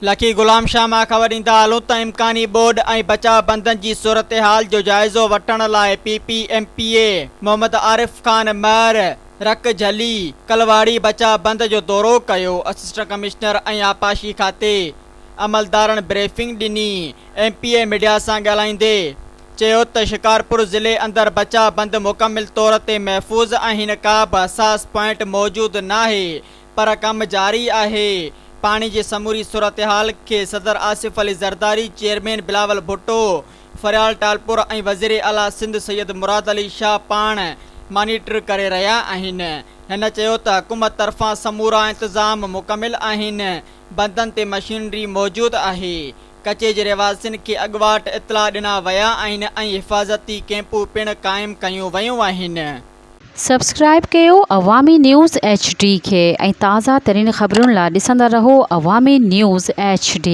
Lucky Ghulam Shah मां ख़बर ॾींदा हलूं त इम्कानी बोर्ड ऐं बचाव बंदनि जी सूरत हाल जो जाइज़ो वठण लाइ PPMPA मोहम्मद आरिफ खान महर रक झली कलवाड़ी बचाव बंद जो दौरो कयो। असिस्टेंट कमिश्नर ऐं आपाशी खाते अमलदारनि ब्रीफिंग ॾिनी। MPA मीडिया सां ॻाल्हाईंदे चयो त शिकारपुर ज़िले अंदरि बचाव बंद मुकमिल तौर ते महफ़ूज़ आहिनि। का बि हसास पॉइंट मौजूदु नाहे पर कमु जारी आहे। पाणी जी समूरी सूरत हाल खे सदर आसिफ अली ज़रदारी, चेयरमैन बिलावल भुट्टो, फरियाल टालपुर ऐं वज़ीर आला सिंध सैयद मुराद अली शाह पाण मॉनिटर करे रहिया आहिनि। हिन चयो त हुकूमत तरफ़ां समूरा इंतज़ाम मुकमिल आहिनि। बंदनि ते मशीनरी मौजूदु आहे। कचे जे रहवासियुनि खे अॻुवाट इतला ॾिना विया आहिनि ऐं हिफ़ाज़ती कैंपूं पिणु क़ाइमु कयूं वयूं आहिनि। सब्सक्राइब कयो अवामी न्यूज़ HD खे ऐं ताज़ा तरीन ख़बरुनि लाइ ॾिसंदा रहो अवामी न्यूज़ HD।